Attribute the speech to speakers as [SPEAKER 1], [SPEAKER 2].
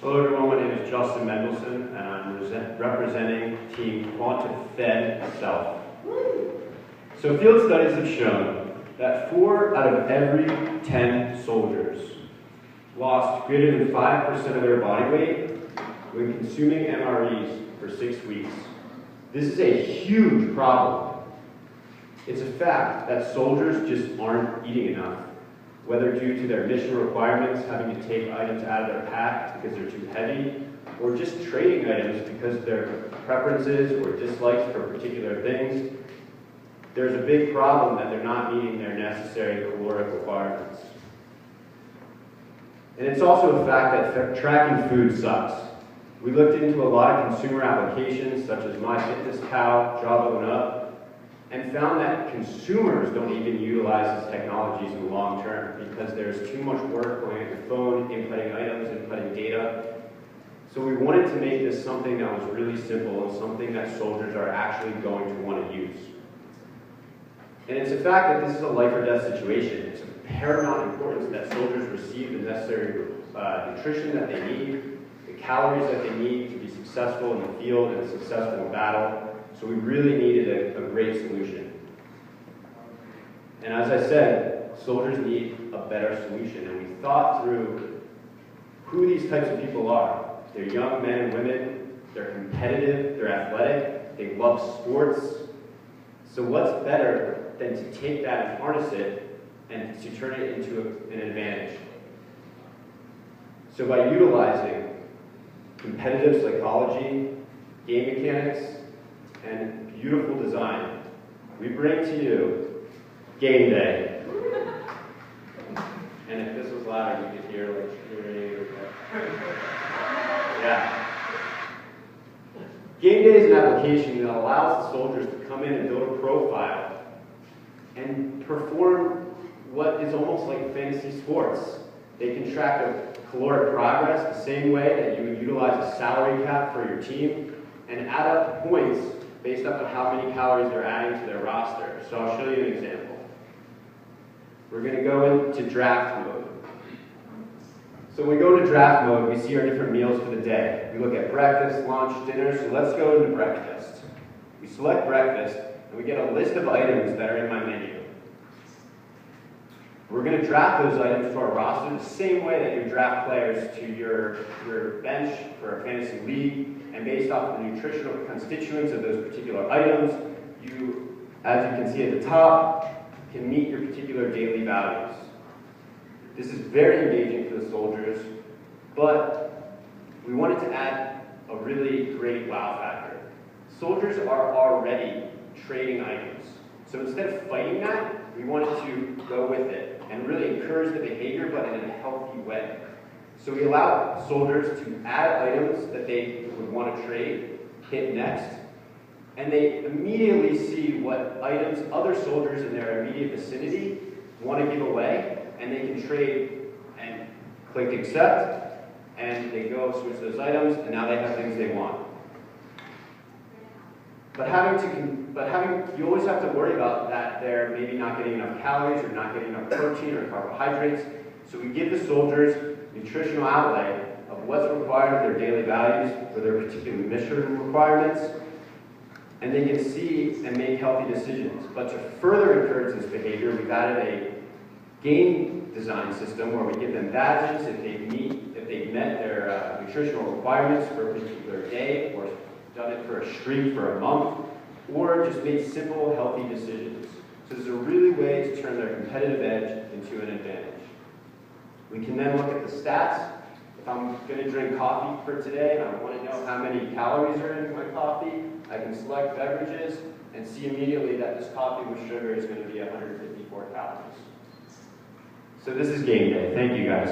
[SPEAKER 1] Hello everyone, my name is Justin Mendelson and I'm representing Team QuantiFed South. So field studies have shown that 4 out of every 10 soldiers lost greater than 5% of their body weight when consuming MREs for 6 weeks. This is a huge problem. It's a fact that soldiers just aren't eating enough, whether due to their mission requirements, having to take items out of their pack because they're too heavy, or just trading items because of their preferences or dislikes for particular things. There's a big problem that they're not meeting their necessary caloric requirements. And it's also a fact that tracking food sucks. We looked into a lot of consumer applications such as MyFitnessPal, Java and Up, and found that consumers don't even utilize these technologies in the long term because there's too much work going at your phone, inputting items, inputting data. So we wanted to make this something that was really simple and something that soldiers are actually going to want to use. And it's a fact that this is a life or death situation. It's of paramount importance that soldiers receive the necessary nutrition that they need, the calories that they need to be successful in the field and successful in battle. So we really needed a great solution. And as I said, soldiers need a better solution. And we thought through who these types of people are. They're young men and women, they're competitive, they're athletic, they love sports. So what's better than to take that and harness it and to turn it into an advantage? So by utilizing competitive psychology, game mechanics, and beautiful design, we bring to you Game Day. And if this was louder, you could hear like cheering. Yeah. Game Day is an application that allows the soldiers to come in and build a profile and perform what is almost like fantasy sports. They can track their caloric progress the same way that you would utilize a salary cap for your team and add up points based off of how many calories they're adding to their roster. So I'll show you an example. We're going to go into draft mode. So when we go to draft mode, we see our different meals for the day. We look at breakfast, lunch, dinner, so let's go into breakfast. We select breakfast, and we get a list of items that are in my menu. We're going to draft those items to our roster the same way that you draft players to your bench for a fantasy league, and based off of the nutritional constituents of those particular items, you, as you can see at the top, can meet your particular daily values. This is very engaging for the soldiers, but we wanted to add a really great wow factor. Soldiers are already trading items. So instead of fighting that, we wanted to go with it and really encourage the behavior, but in a healthy way. So we allow soldiers to add items that they would want to trade, hit next, and they immediately see what items other soldiers in their immediate vicinity want to give away, and they can trade and click accept, and they go switch those items, and now they have things they want. But you always have to worry about that they're maybe not getting enough calories or not getting enough protein or carbohydrates. So we give the soldiers nutritional outlay of what's required of their daily values for their particular mission requirements, and they can see and make healthy decisions. But to further encourage this behavior, we've added a game design system where we give them badges if they've met their nutritional requirements for a particular day, or done it for a streak for a month, or just made simple, healthy decisions. So this is a really way to turn their competitive edge into an advantage. We can then look at the stats. If I'm going to drink coffee for today and I want to know how many calories are in my coffee, I can select beverages and see immediately that this coffee with sugar is going to be 154 calories. So this is Game Day. Thank you guys.